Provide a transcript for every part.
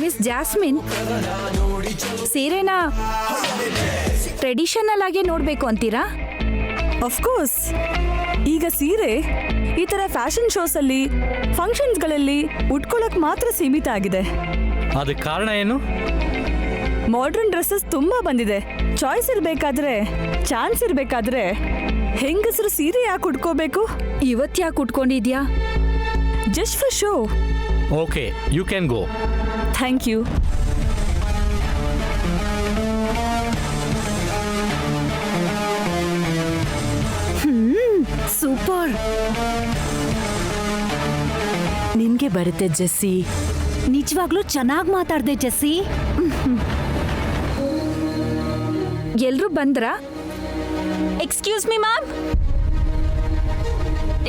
Miss jasmine, ಸೀರೆನ traditional ಆಗಿ ನೋಡಬೇಕು ಅಂತೀರಾ? ಅಫ್ಕೋರ್ಸ್, ಈಗ ಸೀರೆ ಈ ಥರ ಫ್ಯಾಷನ್ ಶೋಸಲ್ಲಿ ಫಂಕ್ಷನ್ಸ್ಗಳಲ್ಲಿ ಉಟ್ಕೊಳ್ಳೋಕೆ ಮಾತ್ರ ಸೀಮಿತ ಆಗಿದೆ. ಅದಕ್ಕೆ ಕಾರಣ ಏನು? ಮಾಡರ್ನ್ ಡ್ರೆಸ್ಸಸ್ ತುಂಬಾ ಬಂದಿದೆ. ಚಾಯ್ಸ್ ಇರಬೇಕಾದ್ರೆ, ಚಾನ್ಸ್ ಇರಬೇಕಾದ್ರೆ ಹೆಂಗಸರು ಸೀರೆ ಯಾಕೆ ಉಟ್ಕೋಬೇಕು? ಇವತ್ತು ಯಾಕೆ ಉಟ್ಕೊಂಡಿದ್ಯಾ? Just for show. Okay, you can go. Thank you. Super. ನಿನ್ಗೆ ಬರುತ್ತೆ ಜೆಸ್ಸಿ. ನಿಜವಾಗ್ಲೂ ಚೆನ್ನಾಗಿ ಮಾತಾಡ್ದೆ ಜೆಸ್ಸಿ. ಎಲ್ರೂ ಬಂದ್ರಾ? ಎಕ್ಸ್ಕ್ಯೂಸ್ ಮಿ ಮ್ಯಾಮ್,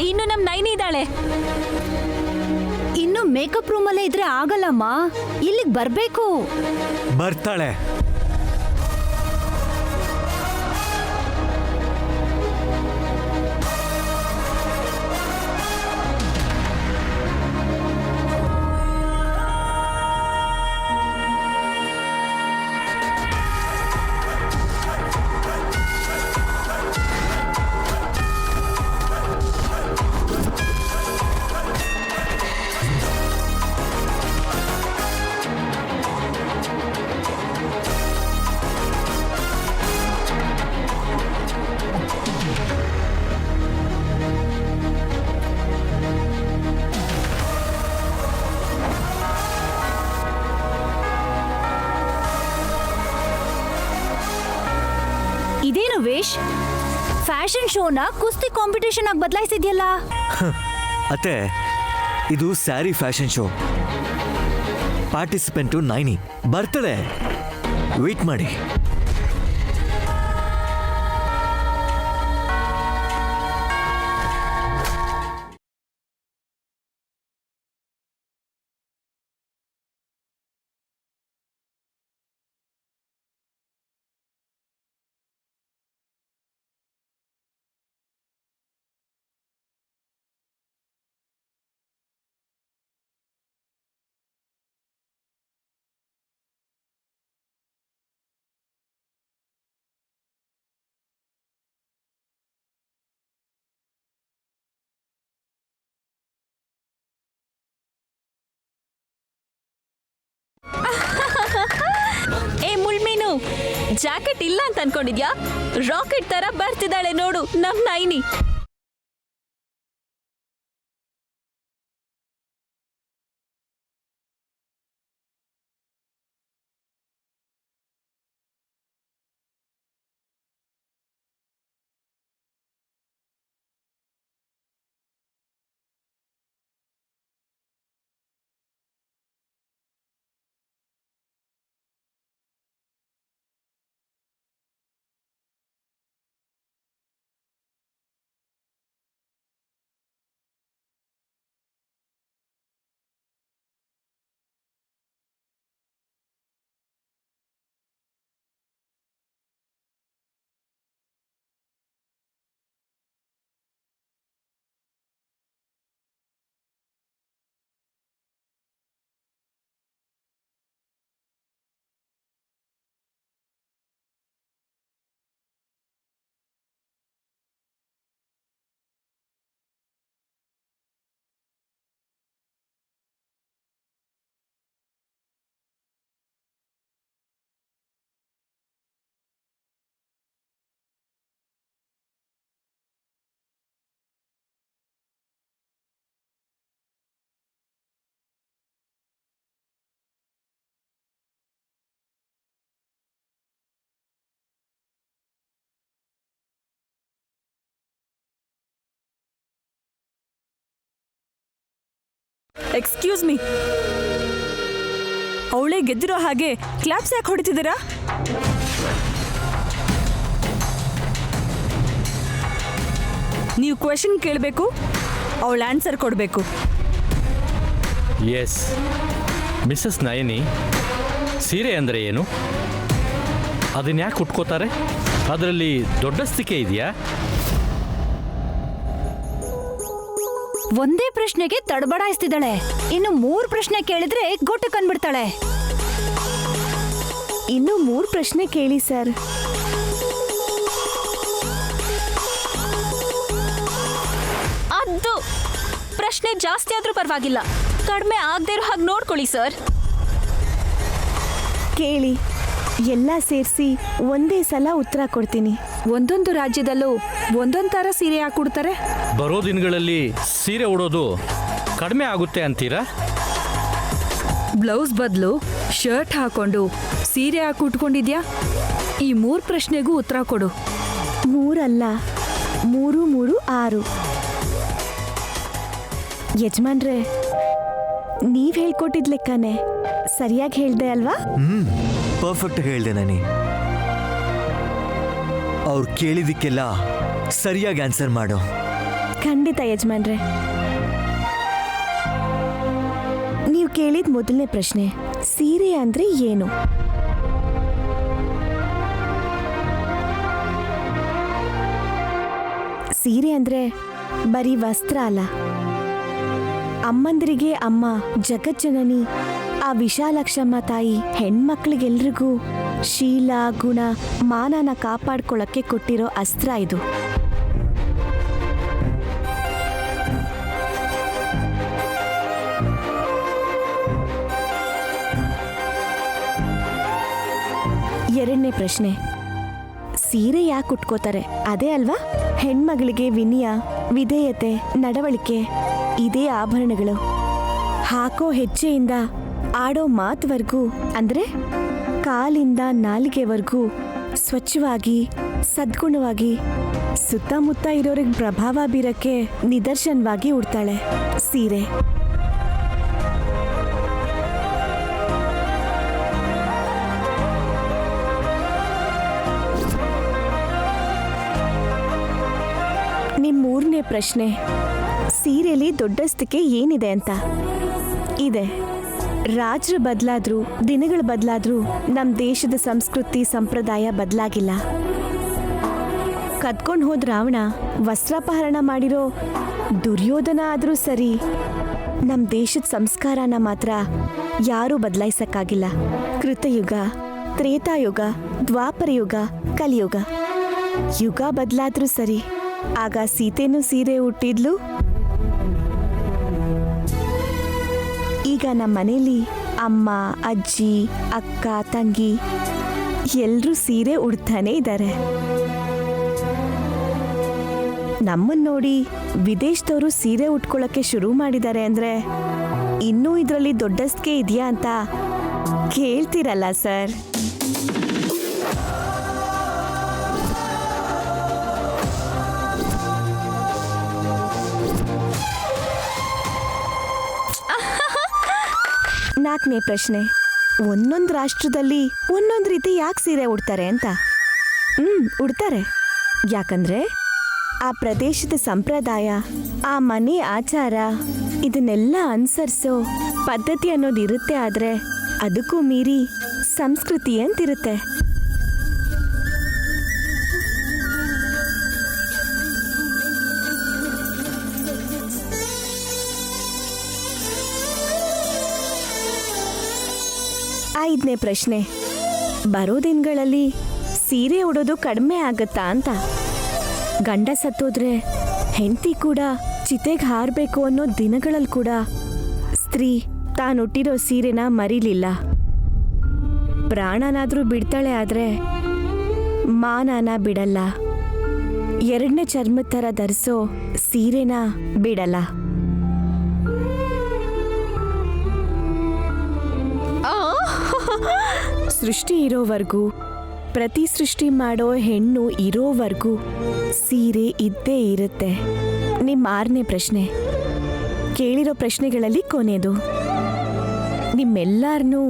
ಇನ್ನು ನಮ್ ನೈನಿ ಇದ್ದಾಳೆ. ಇನ್ನು ಮೇಕಪ್ ರೂಮಲ್ಲೇ ಇದ್ರೆ ಆಗಲ್ಲಮ್ಮ, ಇಲ್ಲಿಗೆ ಬರ್ಬೇಕು. ಬರ್ತಾಳೆ. ಇದೇನು ವೇಶ್? ಫ್ಯಾಷನ್ ಶೋನ ಕುಸ್ತಿ ಕಾಂಪಿಟೇಷನ್ ಆಗಿ ಬದಲಾಯಿಸಿದ್ಯಲ್ಲ? ಅತ್ತೆ, ಇದು ಸ್ಯಾರಿ ಫ್ಯಾಷನ್ ಶೋ. ಪಾರ್ಟಿಸಿಪೆಂಟು ನೈನಿ ಬರ್ತಾಳೆ. ವೇಟ್ ಮಾಡಿ. ಏ ಮುಳ್ಮೀನು, ಜಾಕೆಟ್ ಇಲ್ಲ ಅಂತ ಅನ್ಕೊಂಡಿದ್ಯಾ? ರಾಕೆಟ್ ತರ ಬರ್ತಿದ್ದಾಳೆ ನೋಡು ನಮ್ ನೈನಿ. ಎಕ್ಸ್ಕ್ಯೂಸ್ ಮೀ, ಅವಳೇ ಗೆದ್ದಿರೋ ಹಾಗೆ ಕ್ಲಾಪ್ಸ್ ಯಾಕೆ ಹೊಡಿತಿದ್ದೀರಾ? ನೀವು ಕ್ವೆಶನ್ ಕೇಳಬೇಕು, ಅವಳು ಆನ್ಸರ್ ಕೊಡಬೇಕು. ಎಸ್ ಮಿಸಸ್ ನಯನಿ, ಸೀರೆ ಅಂದರೆ ಏನು? ಅದನ್ನ ಯಾಕೆ ಉಟ್ಕೋತಾರೆ? ಅದರಲ್ಲಿ ದೊಡ್ಡಸ್ತಿಕೆ ಇದೆಯಾ? ಒಂದೇ ಪ್ರಶ್ನೆಗೆ ತಡಬಡಾಯಿಸ್ತಿದ್ದಾಳೆ. ಇನ್ನು 3 ಪ್ರಶ್ನೆ ಕೇಳಿದ್ರೆ ಗೊಟ್ಟು ಕಂಡ್ಬಿಡ್ತಾಳೆ. ಇನ್ನು 3 ಪ್ರಶ್ನೆ ಕೇಳಿ ಸರ್. ಅದು ಪ್ರಶ್ನೆ ಜಾಸ್ತಿ ಆದ್ರೂ ಪರವಾಗಿಲ್ಲ, ಕಡಿಮೆ ಆಗದೆ ಇರೋ ಹಾಗೆ ನೋಡ್ಕೊಳ್ಳಿ ಸರ್. ಕೇಳಿ, ಎಲ್ಲ ಸೇರಿಸಿ ಒಂದೇ ಸಲ ಉತ್ತರ ಕೊಡ್ತೀನಿ. ಒಂದೊಂದು ರಾಜ್ಯದಲ್ಲೂ ಒಂದೊಂದು ಥರ ಸೀರೆ ಹಾಕೊಡ್ತಾರೆ. ಬರೋ ದಿನಗಳಲ್ಲಿ ಸೀರೆ ಉಡೋದು ಕಡಿಮೆ ಆಗುತ್ತೆ ಅಂತೀರಾ? ಬ್ಲೌಸ್ ಬದಲು ಶರ್ಟ್ ಹಾಕೊಂಡು ಸೀರೆ ಹಾಕಿ ಉಟ್ಕೊಂಡಿದ್ಯಾ? ಈ 3 ಪ್ರಶ್ನೆಗೂ ಉತ್ತರ ಕೊಡು. 3 ಅಲ್ಲ, 3 3 6. ಯಜಮಾನ್ರೆ, ನೀವ್ ಹೇಳ್ಕೊಟ್ಟಿದ್ ಲೆಕ್ಕನೇ ಸರಿಯಾಗಿ ಹೇಳ್ದೆ ಅಲ್ವಾ? ಪರ್ಫೆಕ್ಟ್ ಹೇಳ್ದೆ ನಾನಿ. ಅವ್ರು ಕೇಳಿದಕ್ಕೆಲ್ಲ ಸರಿಯಾಗಿ ಆನ್ಸರ್ ಮಾಡು. ಖಂಡಿತ ಯಜಮಾನ್ರೆ. ನೀವು ಕೇಳಿದ ಮೊದಲನೇ ಪ್ರಶ್ನೆ, ಸೀರೆ ಅಂದ್ರೆ ಏನು? ಸೀರೆ ಅಂದ್ರೆ ಬರೀ ವಸ್ತ್ರ ಅಲ್ಲ. ಅಮ್ಮಂದಿರಿಗೆ ಅಮ್ಮ ಜಗಜ್ಜನನಿ, ಆ ವಿಶಾಲಾಕ್ಷಮ್ಮ ತಾಯಿ ಹೆಣ್ಮಕ್ಳಿಗೆಲ್ರಿಗೂ ಶೀಲ ಗುಣ ಮಾನನ ಕಾಪಾಡ್ಕೊಳ್ಳಕ್ಕೆ ಕೊಟ್ಟಿರೋ ಅಸ್ತ್ರ ಇದು. ಎರಡನೇ ಪ್ರಶ್ನೆ, ಸೀರೆ ಯಾಕೆ ಉಟ್ಕೋತಾರೆ? ಅದೇ ಅಲ್ವಾ, ಹೆಣ್ಮಗಳಿಗೆ ವಿನಯ, ವಿಧೇಯತೆ, ನಡವಳಿಕೆ, ಇದೇ ಆಭರಣಗಳು. ಹಾಕೋ ಹೆಜ್ಜೆಯಿಂದ ಆಡೋ ಮಾತುವರೆಗೂ, ಅಂದ್ರೆ ಕಾಲಿಂದ ನಾಲಿಗೆವರೆಗೂ ಸ್ವಚ್ಛವಾಗಿ, ಸದ್ಗುಣವಾಗಿ, ಸುತ್ತಮುತ್ತ ಇರೋರಿಗೆ ಪ್ರಭಾವ ಬೀರಕ್ಕೆ ನಿದರ್ಶನವಾಗಿ ಉಡ್ತಾಳೆ ಸೀರೆ. ನಿಮ್ 3ನೇ ಪ್ರಶ್ನೆ, ಸೀರೆಯಲ್ಲಿ ದೊಡ್ಡಸ್ತಿಕೆ ಏನಿದೆ ಅಂತ. ಇದೆ. ರಾಜರು ಬದಲಾದ್ರು, ದಿನಗಳು ಬದಲಾದ್ರೂ ನಮ್ಮ ದೇಶದ ಸಂಸ್ಕೃತಿ ಸಂಪ್ರದಾಯ ಬದಲಾಗಿಲ್ಲ. ಕದ್ಕೊಂಡು ಹೋದ ರಾವಣ, ವಸ್ತ್ರಾಪಹರಣ ಮಾಡಿರೋ ದುರ್ಯೋಧನ ಆದರೂ ಸರಿ, ನಮ್ಮ ದೇಶದ ಸಂಸ್ಕಾರನ ಮಾತ್ರ ಯಾರೂ ಬದಲಾಯಿಸಕ್ಕಾಗಿಲ್ಲ. ಕೃತಯುಗ, ತ್ರೇತಾಯುಗ, ದ್ವಾಪರಯುಗ, ಕಲಿಯುಗ, ಯುಗ ಬದಲಾದ್ರೂ ಸರಿ, ಆಗ ಸೀತೆನೂ ಸೀರೆ ಉಟ್ಟಿದ್ಲು. ಈಗ ನಮ್ಮ ಮನೇಲಿ ಅಮ್ಮ, ಅಜ್ಜಿ, ಅಕ್ಕ, ತಂಗಿ ಎಲ್ಲರೂ ಸೀರೆ ಉಡ್ತಾನೆ ಇದ್ದಾರೆ. ನಮ್ಮನ್ನ ನೋಡಿ ವಿದೇಶದವರು ಸೀರೆ ಉಟ್ಕೊಳ್ಳೋಕೆ ಶುರು ಮಾಡಿದ್ದಾರೆ ಅಂದ್ರೆ ಇನ್ನೂ ಇದರಲ್ಲಿ ದೊಡ್ಡಸ್ತಿಕೆ ಇದೆಯಾ ಅಂತ ಕೇಳ್ತೀರಲ್ಲ ಸರ್. ನಾಲ್ಕನೇ ಪ್ರಶ್ನೆ, ಒಂದೊಂದು ರಾಷ್ಟ್ರದಲ್ಲಿ ಒಂದೊಂದು ರೀತಿ ಯಾಕೆ ಸೀರೆ ಉಡ್ತಾರೆ ಅಂತ. ಉಡ್ತಾರೆ. ಯಾಕಂದ್ರೆ ಆ ಪ್ರದೇಶದ ಸಂಪ್ರದಾಯ, ಆ ಮನೆ ಆಚಾರ, ಇದನ್ನೆಲ್ಲ ಅನುಸರಿಸೋ ಪದ್ಧತಿ ಅನ್ನೋದು ಇರುತ್ತೆ. ಆದ್ರೆ ಅದಕ್ಕೂ ಮೀರಿ ಸಂಸ್ಕೃತಿ ಅಂತಿರುತ್ತೆ. ಐದನೇ ಪ್ರಶ್ನೆ, ಬರೋ ದಿನಗಳಲ್ಲಿ ಸೀರೆ ಉಡೋದು ಕಡಿಮೆ ಆಗತ್ತಾ ಅಂತ. ಗಂಡ ಸತ್ತೋದ್ರೆ ಹೆಂಡತಿ ಕೂಡ ಚಿತೆಗೆ ಹಾರಬೇಕು ಅನ್ನೋ ದಿನಗಳಲ್ಲಿ ಕೂಡ ಸ್ತ್ರೀ ತಾನುಟ್ಟಿರೋ ಸೀರೆನ ಮರಿಲಿಲ್ಲ. ಪ್ರಾಣನಾದ್ರೂ ಬಿಡ್ತಾಳೆ, ಆದ್ರೆ ಮಾನನ ಬಿಡಲ್ಲ. ಎರಡನೇ ಚರ್ಮದ ಥರ ಧರಿಸೋ ಸೀರೆನ ಬಿಡಲ್ಲ. ಸೃಷ್ಟಿ ಇರೋವರೆಗೂ, ಪ್ರತಿ ಸೃಷ್ಟಿ ಮಾಡೋ ಹೆಣ್ಣು ಇರೋವರೆಗೂ ಸೀರೆ ಇದ್ದೇ ಇರುತ್ತೆ. ನಿಮ್ಮ 6ನೇ ಪ್ರಶ್ನೆ, ಕೇಳಿರೋ ಪ್ರಶ್ನೆಗಳಲ್ಲಿ ಕೊನೆಯದು. ನಿಮ್ಮೆಲ್ಲರನ್ನೂ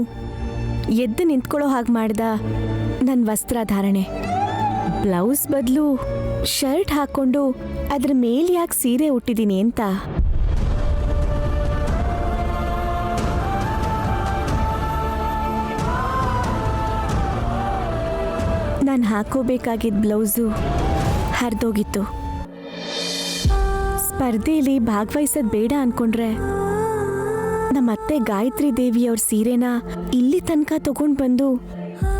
ಎದ್ದು ನಿಂತ್ಕೊಳ್ಳೋ ಹಾಗೆ ಮಾಡ್ದ ನನ್ನ ವಸ್ತ್ರಧಾರಣೆ. ಬ್ಲೌಸ್ ಬದಲು ಶರ್ಟ್ ಹಾಕೊಂಡು ಅದ್ರ ಮೇಲೆ ಯಾಕೆ ಸೀರೆ ಉಟ್ಟಿದ್ದೀನಿ ಅಂತ. ನಾನು ಹಾಕೋಬೇಕಾಗಿದ್ದ ಬ್ಲೌಸು ಹರಿದೋಗಿತ್ತು. ಸ್ಪರ್ಧೆಯಲ್ಲಿ ಭಾಗವಹಿಸೋದ್ ಬೇಡ ಅನ್ಕೊಂಡ್ರೆ ನಮ್ಮ ಅತ್ತೆ ಗಾಯತ್ರಿ ದೇವಿಯವ್ರ ಸೀರೆನ ಇಲ್ಲಿ ತನಕ ತಗೊಂಡ್ ಬಂದು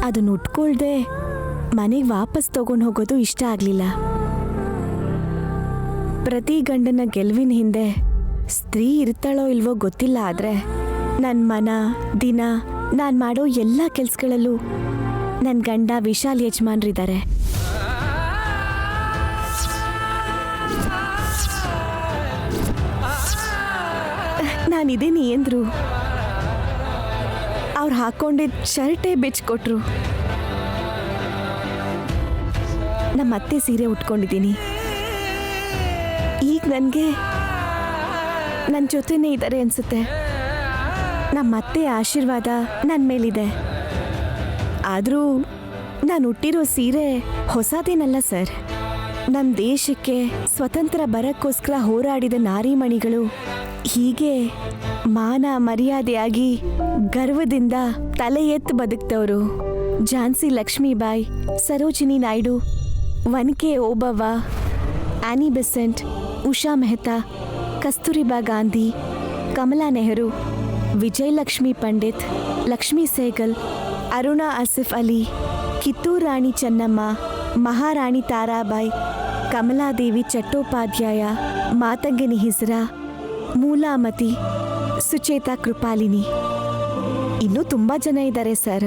ಅದನ್ನ ಉಟ್ಕೊಳ್ದೆ ಮನೆಗೆ ವಾಪಸ್ ತಗೊಂಡು ಹೋಗೋದು ಇಷ್ಟ ಆಗ್ಲಿಲ್ಲ. ಪ್ರತಿ ಗಂಡನ ಗೆಲುವಿನ ಹಿಂದೆ ಸ್ತ್ರೀ ಇರ್ತಾಳೋ ಇಲ್ವೋ ಗೊತ್ತಿಲ್ಲ, ಆದ್ರೆ ನನ್ನ ಮನ ದಿನ ನಾನು ಮಾಡೋ ಎಲ್ಲ ಕೆಲ್ಸಗಳಲ್ಲೂ ನನ್ನ ಗಂಡ ವಿಶಾಲ್ ಯಜಮಾನ್ರಿದ್ದಾರೆ. ನಾನಿದ್ದೀನಿ ಎಂದ್ರು ಅವ್ರು ಹಾಕೊಂಡಿದ್ದ ಶರ್ಟೇ ಬಿಚ್ಕೊಟ್ರು. ನಮ್ಮ ಅತ್ತೆ ಸೀರೆ ಉಟ್ಕೊಂಡಿದ್ದೀನಿ. ಈಗ ನನಗೆ ನನ್ನ ಜೊತೆನೇ ಇದ್ದಾರೆ ಅನ್ಸುತ್ತೆ. ನಮ್ಮ ಅತ್ತೆ ಆಶೀರ್ವಾದ ನನ್ನ ಮೇಲಿದೆ. ಆದರೂ ನಾನು ಉಟ್ಟಿರೋ ಸೀರೆ ಹೊಸದೇನಲ್ಲ ಸರ್. ನಮ್ಮ ದೇಶಕ್ಕೆ ಸ್ವತಂತ್ರ ಬರಕ್ಕೋಸ್ಕರ ಹೋರಾಡಿದ ನಾರಿಮಣಿಗಳು ಹೀಗೆ ಮಾನ ಮರ್ಯಾದೆಯಾಗಿ ಗರ್ವದಿಂದ ತಲೆ ಎತ್ತು ಬದುಕ್ತವರು. ಝಾನ್ಸಿ ಲಕ್ಷ್ಮೀಬಾಯಿ, ಸರೋಜಿನಿ ನಾಯ್ಡು, ವನ್ಕೆ ಓಬವ್ವ, ಆನಿ ಬೆಸೆಂಟ್, ಉಷಾ ಮೆಹ್ತಾ, ಕಸ್ತೂರಿಬಾ ಗಾಂಧಿ, ಕಮಲಾ ನೆಹರು, ವಿಜಯಲಕ್ಷ್ಮಿ ಪಂಡಿತ್, ಲಕ್ಷ್ಮೀ ಸೆಹಗಲ್, ಅರುಣಾ ಆಸಿಫ್ ಅಲಿ, ಕಿತ್ತೂರು ರಾಣಿ ಚೆನ್ನಮ್ಮ, ಮಹಾರಾಣಿ ತಾರಾಬಾಯಿ, ಕಮಲಾದೇವಿ ಚಟ್ಟೋಪಾಧ್ಯಾಯ, ಮಾತಂಗಿನಿ ಹಿಜ್ರಾ, ಮೂಲಾಮತಿ, ಸುಚೇತಾ ಕೃಪಾಲಿನಿ, ಇನ್ನೂ ತುಂಬ ಜನ ಇದ್ದಾರೆ ಸರ್.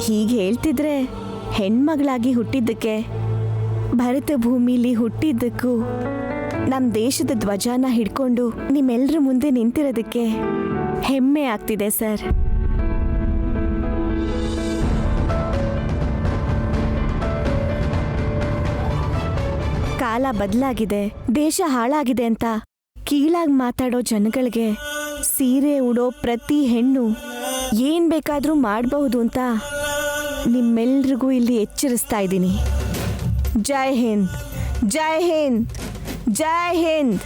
ಹೀಗೆ ಹೇಳ್ತಿದ್ರೆ ಹೆಣ್ಮಗಳಾಗಿ ಹುಟ್ಟಿದ್ದಕ್ಕೆ, ಭರತ ಭೂಮಿಲಿ ಹುಟ್ಟಿದ್ದಕ್ಕೂ, ನಮ್ಮ ದೇಶದ ಧ್ವಜನ ಹಿಡ್ಕೊಂಡು ನಿಮ್ಮೆಲ್ಲರ ಮುಂದೆ ನಿಂತಿರೋದಕ್ಕೆ ಹೆಮ್ಮೆ ಆಗ್ತಿದೆ ಸರ್. ಕಾಲ ಬದಲಾಗಿದೆ, ದೇಶ ಹಾಳಾಗಿದೆ ಅಂತ ಕೀಳಾಗಿ ಮಾತಾಡೋ ಜನಗಳಿಗೆ ಸೀರೆ ಉಡೋ ಪ್ರತಿ ಹೆಣ್ಣು ಏನ್ ಬೇಕಾದ್ರೂ ಮಾಡಬಹುದು ಅಂತ ನಿಮ್ಮೆಲ್ರಿಗೂ ಇಲ್ಲಿ ಎಚ್ಚರಿಸ್ತಾ ಇದ್ದೀನಿ. ಜೈ ಹಿಂದ್, ಜೈ ಹಿಂದ್, ಜೈ ಹಿಂದ್.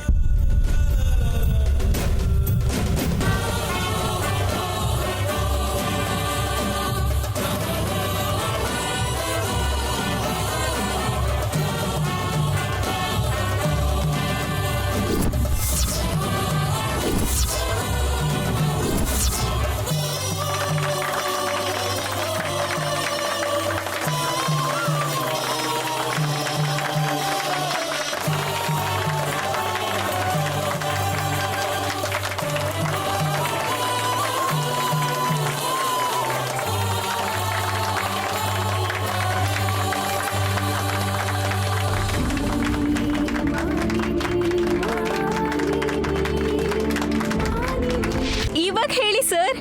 ಇವಾಗ ಹೇಳಿ ಸರ್,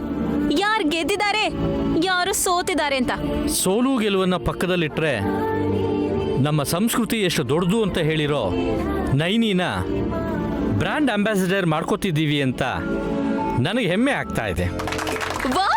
ಯಾರು ಗೆದ್ದಿದ್ದಾರೆ, ಯಾರು ಸೋತಿದ್ದಾರೆ ಅಂತ. ಸೋಲು ಗೆಲುವನ್ನ ಪಕ್ಕದಲ್ಲಿಟ್ರೆ ನಮ್ಮ ಸಂಸ್ಕೃತಿ ಎಷ್ಟು ದೊಡ್ಡದು ಅಂತ ಹೇಳಿರೋ ನೈನಿನ ಬ್ರ್ಯಾಂಡ್ ಅಂಬಾಸಿಡರ್ ಮಾಡ್ಕೋತಿದ್ದೀವಿ ಅಂತ ನನಗೆ ಹೆಮ್ಮೆ ಆಗ್ತಾ ಇದೆ. ವಾವ್!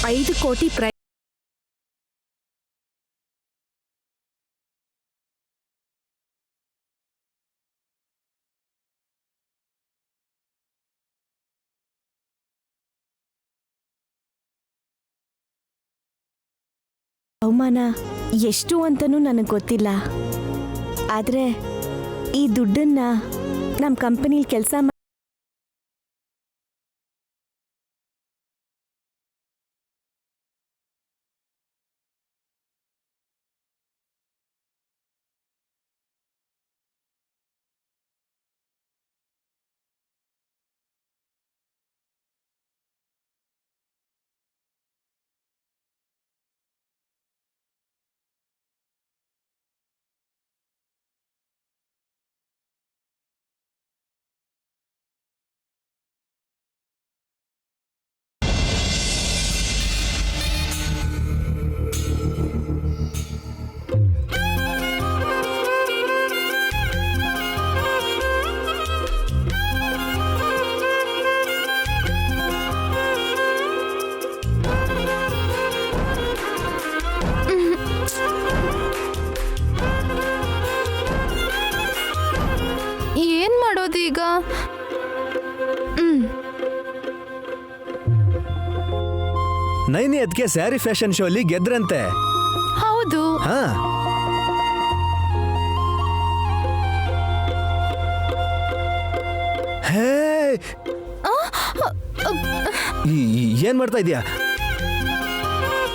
$5 ಕೋಟಿ ಅವಮಾನ ಎಷ್ಟು ಅಂತನೂ ನನಗೆ ಗೊತ್ತಿಲ್ಲ. ಆದರೆ ಈ ದುಡ್ಡನ್ನ ನಮ್ಮ ಕಂಪನಿಲಿ ಕೆಲಸ ಏನ್ ಮಾಡೋದು ಈಗ? ನೈನಿ ಅದಕ್ಕೆ ಸ್ಯಾರಿ ಫ್ಯಾಷನ್ ಶೋ ಅಲ್ಲಿ ಗೆದ್ರಂತೆ. ಹೌದು. ಹಾ, ಹೇ, ಏನ್ ಮಾಡ್ತಾ ಇದೀಯಾ?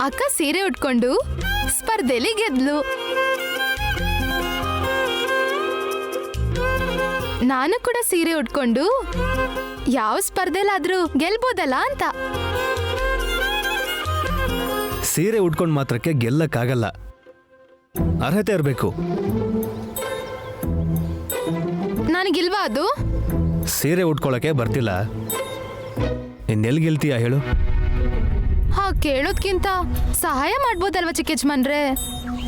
ಅಕ್ಕ ಸೀರೆ ಉಟ್ಕೊಂಡು ಸ್ಪರ್ಧೆಲಿ ಗೆದ್ಲು. ನಾನು ಕೂಡ ಸೀರೆ ಉಟ್ಕೊಂಡು ಯಾವ ಸ್ಪರ್ಧೆಲಾದ್ರೂ ಗೆಲ್ಬೋದಲ್ಲ ಅಂತ. ಸೀರೆ ಉಟ್ಕೊಂಡ್ ಮಾತ್ರಕ್ಕೆ ಗೆಲ್ಲಕ್ಕಾಗಲ್ಲ, ಅರ್ಹತೆ ಇರಬೇಕು. ನನಗಿಲ್ವಾ ಅದು? ಸೀರೆ ಉಟ್ಕೊಳಕ್ಕೆ ಬರ್ತಿಲ್ಲ, ಇನ್ನೆಲ್ಲಿ ಗೆಲ್ತೀಯ ಹೇಳು? ಹಾ, ಕೇಳೋದ್ಕಿಂತ ಸಹಾಯ ಮಾಡ್ಬೋದಲ್ವಾ ಚಿಕ್ಕ ಯಜಮಾನ್ರೆ?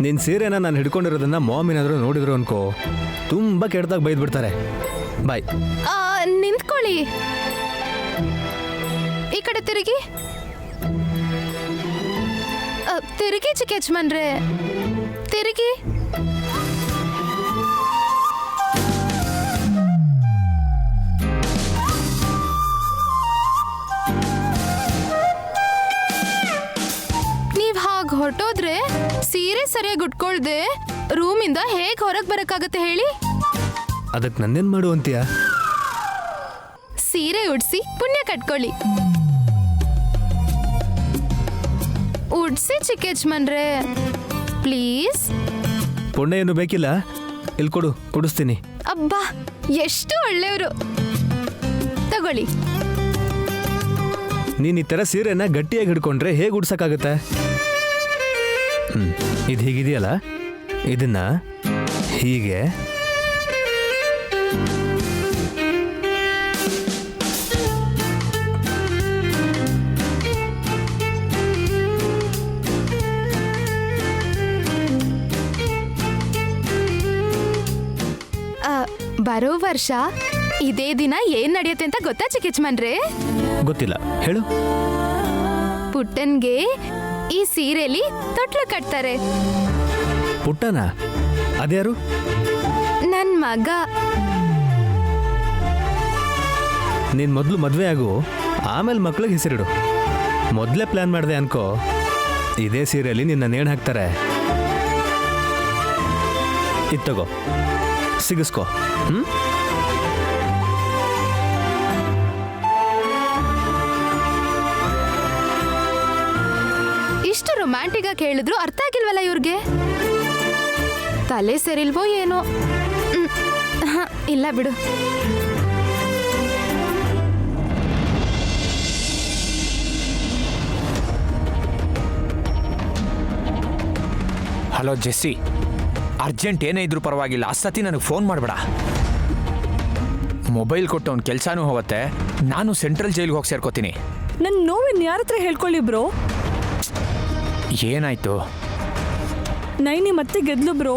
ನಿನ್ ಸೀರೆನ ನಾನು ಹಿಡ್ಕೊಂಡಿರೋದನ್ನ ಮಾಮ್ ಏನಾದ್ರು ನೋಡಿದ್ರು ಅನ್ಕೋ, ತುಂಬಾ ಕೆಟ್ಟದಾಗ ಬೈದ್ ಬಿಡ್ತಾರೆ. ಬಾಯ್. ನಿಂತ್ಕೊಳ್ಳಿ, ಈ ಕಡೆ ತಿರುಗಿ. ತಿರುಗಿ ಚಿಕ್ಕ ಯಜಮಾನ್ರೆ, ತಿರುಗಿ. ನೀವ್ ಹಾಗೆ ಹೊರಟೋದ್ರೆ ಸೀರೆ ಸರಿಯಾಗಿ ಉಟ್ಕೊಳ್ದೆ ರೂಮಿಂದ ಹೇಗ್ ಹೊರಗ್ ಬರಕ್ಕಾಗತ್ತೆ ಹೇಳಿ? ಅದಕ್ಕೆ ನನ್ನೇನ್ ಮಾಡು ಅಂತೀಯ? ಸೀರೆ ಉಡ್ಸಿ ಪುಣ್ಯ ಕಟ್ಕೊಳ್ಳಿ. ಉಡ್ಸಿ ಚಿಕ್ಕ ಯಜಮಾನ್ರೆ, ಪ್ಲೀಸ್. ಪುಣ್ಯ ಏನು ಬೇಕಿಲ್ಲ, ಇಲ್ಲಿ ಕೊಡು, ಉಡಿಸ್ತೀನಿ. ಅಬ್ಬಾ, ಎಷ್ಟು ಒಳ್ಳೆಯವರು. ತಗೊಳ್ಳಿ. ನೀನ್ ಈ ತರ ಸೀರೆನ ಗಟ್ಟಿಯಾಗಿ ಹಿಡ್ಕೊಂಡ್ರೆ ಹೇಗೆ ಉಡ್ಸಕ್ಕಾಗತ್ತೆ? ಇದು ಹೀಗಿದೆಯಲ್ಲ, ಇದನ್ನ ಹೀಗೆ ಬರೋ ವರ್ಷ ಇದೇ ದಿನ ಏನ್ ನಡೆಯುತ್ತೆ ಅಂತ ಗೊತ್ತಾ ಚಿಕ್ಕ ಯಜಮಾನ್ರೆ? ಗೊತ್ತಿಲ್ಲ, ಹೇಳು. ಪುಟ್ಟನ್ಗೆ ಈ ಸೀರೆಲಿ ತೊಟ್ಲು ಕಟ್ತಾರೆ. ಪುಟ್ಟನ? ಅದ್ಯಾರು? ನನ್ ಮಗ. ನೀನ್ ಮೊದಲು ಮದ್ವೆ ಆಗು, ಆಮೇಲೆ ಮಕ್ಳಿಗೆ ಹೆಸರಿಡು. ಮೊದಲೇ ಪ್ಲಾನ್ ಮಾಡಿದೆ ಅನ್ಕೋ, ಇದೇ ಸೀರೆಯಲ್ಲಿ ನಿನ್ನ ನೇಣು ಹಾಕ್ತಾರೆ. ಇತ್ತಗೋ, ಸಿಗಿಸ್ಕೋ. ಇಷ್ಟು ರೊಮ್ಯಾಂಟಿಕ್ ಆಗಿ ಹೇಳಿದ್ರು ಅರ್ಥ ಆಗಿಲ್ವಲ್ಲ ಇವ್ರಿಗೆ? ತಲೆ ಸರಿಲ್ವೋ ಏನೋ. ಇಲ್ಲ ಬಿಡು. ಹಲೋ ಜೆಸ್ಸಿ, ಅರ್ಜೆಂಟ್ ಏನೇ ಇದ್ರೂ ಪರವಾಗಿಲ್ಲ, ಅಷ್ಟತಿ ನನಗೆ ಫೋನ್ ಮಾಡಬೇಡ. ಮೊಬೈಲ್ ಕೊಟ್ಟು ಅವ್ನ ಕೆಲಸನೂ ಹೋಗುತ್ತೆ, ನಾನು ಸೆಂಟ್ರಲ್ ಜೈಲ್ಗೆ ಹೋಗಿ ಸೇರ್ಕೋತೀನಿ. ನನ್ನ ನೋವಿನ ಯಾರ ಹತ್ರ ಹೇಳ್ಕೊಳ್ಳಿ ಬ್ರೋ? ಏನಾಯ್ತು? ನೈನಿ ಮತ್ತೆ ಗೆದ್ಲು ಬ್ರೋ.